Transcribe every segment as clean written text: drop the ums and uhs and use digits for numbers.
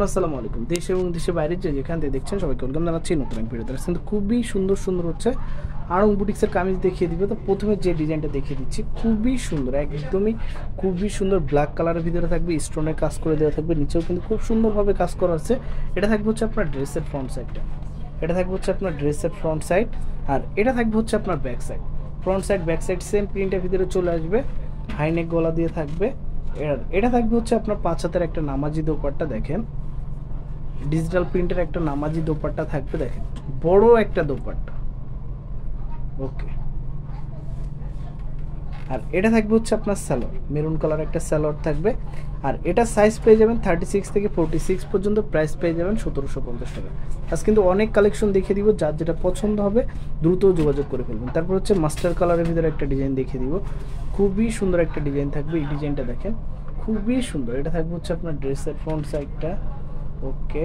আসসালামু আলাইকুম। দেশ এবং দেশের বাইরে যেখান থেকে দেখছেন সবাইকে ওয়েলকাম জানাচ্ছি নতুন এক ভিডিওতে। কিন্তু খুবই সুন্দর সুন্দর হচ্ছে আড়ং বুটিক্সের কামিজ দেখিয়ে দিবে। তো প্রথমে যে ডিজাইনটা দেখিয়ে দিচ্ছি খুবই সুন্দর, একদমই খুবই সুন্দর ব্ল্যাক কালারের ভিতরে থাকবে, স্টোনের কাজ করে দেওয়া থাকবে, নিচেও কিন্তু খুব সুন্দরভাবে কাজ করা আছে। এটা থাকবে হচ্ছে আপনার ড্রেসের ফ্রন্ট সাইডটা, এটা থাকবে হচ্ছে আপনার ড্রেসের ফ্রন্ট সাইড, আর এটা থাকবে হচ্ছে আপনার back side. Front side back side same প্রিন্টের ভিতরে চলে আসবে, হাইনেক গলা দিয়ে থাকবে। এটা থাকবে হচ্ছে আপনার 5 হাতের একটা নামাজি দোপাট্টা, দেখেন ডিজিটাল প্রিন্টের একটা নামাজি দোপাট্টা থাকবে, দেখেন বড় একটা দোপাট্টা। ওকে, আর এটা থাকবে হচ্ছে আপনার সালোয়ার, মেরুন কালার একটা সালোয়ার থাকবে। আর এটা সাইজ পেয়ে যাবেন 36 থেকে 46 পর্যন্ত, প্রাইস পেয়ে যাবেন 1750 টাকা। আজ কিন্তু অনেক কালেকশন দেখিয়ে দিব, যার যেটা পছন্দ হবে দ্রুত যোগাযোগ করে ফেলবেন। তারপর হচ্ছে মাস্টার কালারের ভিতরে একটা ডিজাইন দেখিয়ে দিব, খুবই সুন্দর একটা ডিজাইন থাকবে। এই ডিজাইনটা দেখেন খুবই সুন্দর। এটা থাকবে হচ্ছে আপনার ড্রেসের ফ্রন্ট সাইডটা। ওকে,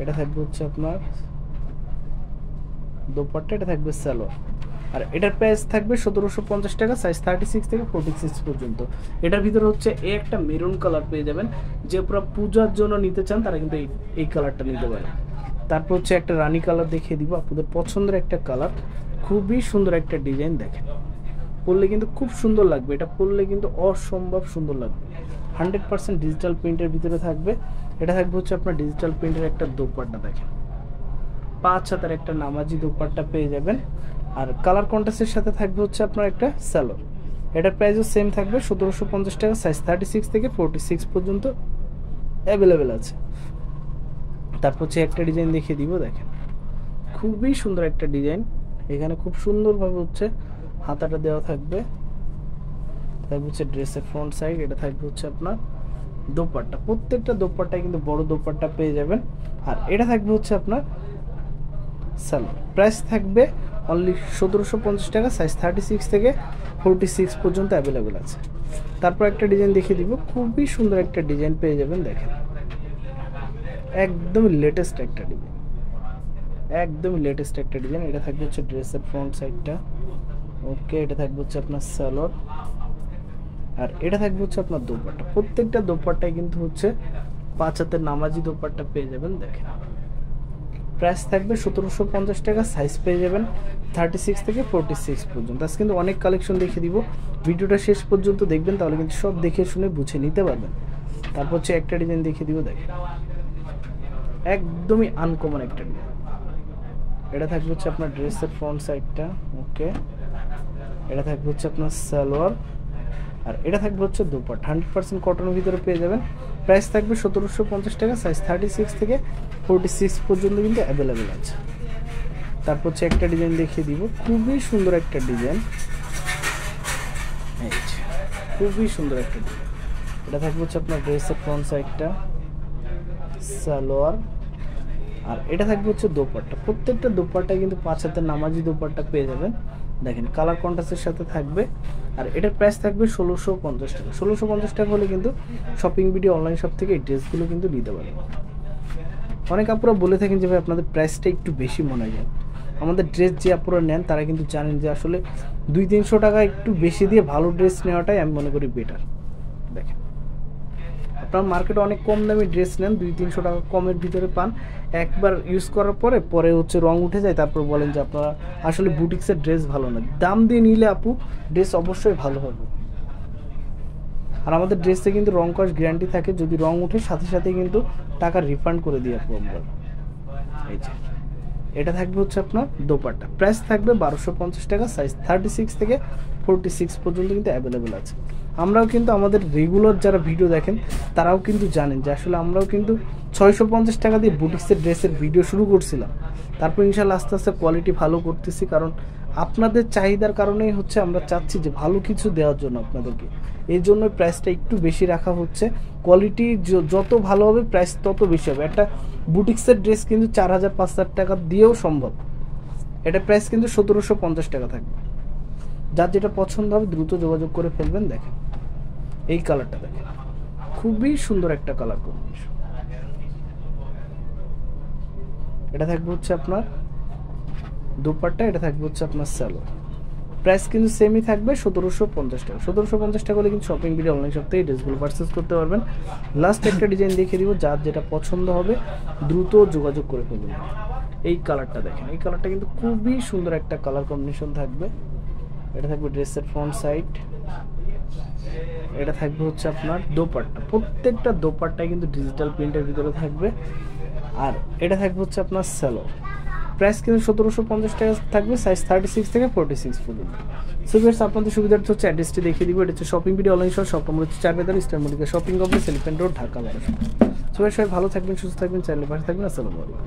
এটা থাকবে হচ্ছে আপনার দোপাট্টা, এটা থাকবে সালোয়ার। আর এটার প্রাইস থাকবে 1750 টাকা, সাইজ 36 থেকে 46 পর্যন্ত। এটার ভিতরে হচ্ছে এই একটা মেরুন কালার পেয়ে যাবেন, যে পুরো পূজার জন্য নিতে চান তারা কিন্তু এই কালারটা নিতে পারেন। তারপর হচ্ছে একটা রানী কালার দেখিয়ে দিব, আপনাদের পছন্দের একটা কালার, খুবই সুন্দর একটা ডিজাইন। দেখেন পরলে কিন্তু খুব সুন্দর লাগবে, এটা পরলে কিন্তু অসম্ভব সুন্দর লাগবে। 100% ডিজিটাল প্রিন্টের ভিতরে থাকবে। এটা থাকবে হচ্ছে আপনার ডিজিটাল প্রিন্টের একটা দোপাট্টা, দেখেন 5 হাতের একটা নামাজি দোপাট্টা পেয়ে যাবেন। আর কালার কন্ট্রাস্টের সাথে থাকবে হচ্ছে আপনার একটা সালোয়ার। এটার প্রাইসও সেম থাকবে 1750 টাকা, সাইজ 36 থেকে 46 পর্যন্ত অ্যাভেলেবেল আছে। তারপর হচ্ছে একটা ডিজাইন দেখিয়ে দিব, দেখেন খুবই সুন্দর একটা ডিজাইন। এখানে খুব সুন্দরভাবে হচ্ছে হাতাটা দেওয়া থাকবে, থাকবে হচ্ছে ড্রেসের ফ্রন্ট সাইড। এটা থাকবে হচ্ছে আপনার দোপাট্টা, প্রত্যেকটা দোপাট্টায় কিন্তু বড় দোপাট্টা পেয়ে যাবেন। আর এটা থাকবে হচ্ছে আপনার সালোয়ার। প্রাইস থাকবে অনলি 1750 টাকা, সাইজ 36 থেকে 46 পর্যন্ত অ্যাভেলেবেল আছে। তারপর একটা ডিজাইন দেখিয়ে দিব, খুবই সুন্দর একটা ডিজাইন পেয়ে যাবেন, দেখেন একদমই লেটেস্ট একটা ডিজাইন, একদমই লেটেস্ট একটা ডিজাইন। এটা থাকবে হচ্ছে ড্রেসের ফ্রন্ট সাইডটা। ওকে, এটা থাকবে হচ্ছে আপনার সালোয়ার। আর এটা থাকবে হচ্ছে আপনার দোপাট্টা, প্রত্যেকটা দোপাট্টায় কিন্তু হচ্ছে 5 হাতের নামাজি দোপাট্টা পেয়ে যাবেন। দেখেন প্রাইস থাকবে 1750 টাকা, সাইজ পেয়ে যাবেন 36 থেকে 46 পর্যন্ত। আজ কিন্তু অনেক কালেকশন দেখিয়ে দিব, ভিডিওটা শেষ পর্যন্ত দেখবেন, তাহলে কিন্তু সব দেখে শুনে বুঝে নিতে পারবেন। তারপর হচ্ছে একটা ডিজাইন দেখিয়ে দিব, দেখেন একদমই আনকমন একটা ডিজাইন। এটা থাকবে হচ্ছে আপনার ড্রেসের ফ্রন্ট সাইডটা। ওকে, এটা থাকবে হচ্ছে আপনার সালোয়ার। আর এটা থাকবে হচ্ছে দোপাট্টা, 100% কটনের ভিতরে পেয়ে যাবেন। প্রাইস থাকবে 1750 টাকা, সাইজ 36 থেকে 46 পর্যন্ত কিন্তু অ্যাভেলেবেল আছে। তারপর হচ্ছে একটা ডিজাইন দেখিয়ে দিব, খুবই সুন্দর একটা ডিজাইন, খুবই সুন্দর একটা ডিজাইন। এটা থাকবে হচ্ছে আপনার ড্রেসের ফ্রন্ট সাইডটা, সালোয়ার। আর এটা থাকবে হচ্ছে দোপাট্টা, প্রত্যেকটা দোপাট্টায় কিন্তু 5 হাতের নামাজি দোপাট্টা পেয়ে যাবেন। দেখেন কালার কন্ট্রাস্টের সাথে থাকবে। আর এটার প্রাইস থাকবে 1650 টাকা। 1650 টাকা হলে কিন্তু শপিং ভিডিও অনলাইন শপ থেকে এই ড্রেসগুলো কিন্তু নিতে পারেন। অনেক আপুরা বলে থাকেন যে ভাই আপনাদের প্রাইসটা একটু বেশি মনে হয়। আমাদের ড্রেস যে আপুরা নেন তারা কিন্তু জানেন যে আসলে 200-300 টাকা একটু বেশি দিয়ে ভালো ড্রেস নেওয়াটাই আমি মনে করি বেটার। দেখেন আপনার মার্কেটে অনেক কম দামি ড্রেস নেন, 200-300 টাকা কমের ভিতরে পান, একবার ইউজ করার পরে হচ্ছে রং উঠে যায়, তারপর বলেন যে আপনারা আসলে বুটিক্সের ড্রেস ভালো না। দাম দিয়ে নিলে আপু ড্রেস অবশ্যই ভালো হবে। আর আমাদের ড্রেসে কিন্তু রং কস গ্যারান্টি থাকে, যদি রং উঠে সাথে সাথে কিন্তু টাকা রিফান্ড করে দিই আপু আমরা। এই যে এটা থাকবে হচ্ছে আপনার দোপাট্টা, প্রাইস থাকবে 1250 টাকা, সাইজ 36 থেকে 46 পর্যন্ত কিন্তু অ্যাভেলেবেল আছে। আমরাও কিন্তু আমাদের রেগুলার যারা ভিডিও দেখেন তারাও কিন্তু জানেন যে আসলে আমরাও কিন্তু 650 টাকা দিয়ে বুটিক্সের ড্রেসের ভিডিও শুরু করছিলাম, তারপর ইনশাল্লাহ আস্তে আস্তে কোয়ালিটি ভালো করতেছি, কারণ আপনাদের চাহিদার কারণেই হচ্ছে আমরা চাচ্ছি যে ভালো কিছু দেওয়ার জন্য আপনাদেরকে। এই জন্য প্রাইসটা একটু বেশি রাখা হচ্ছে, কোয়ালিটি যত ভালো হবে প্রাইস তত বেশি হবে। একটা বুটিক্সের ড্রেস কিন্তু 4000-5000 টাকা দিয়েও সম্ভব, এটা প্রাইস কিন্তু 1750 টাকা থাকবে। যার যেটা পছন্দ হবে দ্রুত যোগাযোগ করে ফেলবেন। দেখেন এই কালারটা দেখেন, খুবই সুন্দর একটা কালার কম্বিনেশন। এটা থাকবে হচ্ছে আপনার দোপাট্টা, এটা থাকবে হচ্ছে আপনার সালোয়ার। প্রাইস কিন্তু সেমই থাকবে 1750 টাকা। 1750 টাকা হলে কিন্তু শপিং ভিডিও অনলাইন শপ থেকে ড্রেসগুলো পারচেস করতে পারবেন। লাস্ট একটা ডিজাইন দেখিয়ে দিব, যার যেটা পছন্দ হবে দ্রুত যোগাযোগ করে ফেলুন। এই কালারটা দেখেন, এই কালারটা কিন্তু খুবই সুন্দর একটা কালার কম্বিনেশন থাকবে। এটা থাকবে ড্রেসের ফ্রন্ট সাইড, এটা থাকবে হচ্ছে আপনার দোপাট্টা, প্রত্যেকটা দোপাট্টায় কিন্তু ডিজিটাল প্রিন্টের ভিতরে থাকবে। আর এটা থাকবে হচ্ছে আপনার সালোয়ার। প্রাইস কিন্তু 1750 টাকা থাকবে, সাইজ 36 থেকে 46 পর্যন্ত। সো ভিউয়ার্স, আপনাদের সুবিধার্থে হচ্ছে অ্যাড্রেসটি দেখিয়ে দিব। এটা হচ্ছে shopping video online shop number হচ্ছে 4 star Mallika shopping complex, elephant road, Dhaka 12। So সবাই ভালো থাকবেন, সুস্থ থাকবেন, চ্যানেলের পাশে থাকবেন। আসসালামু আলাইকুম।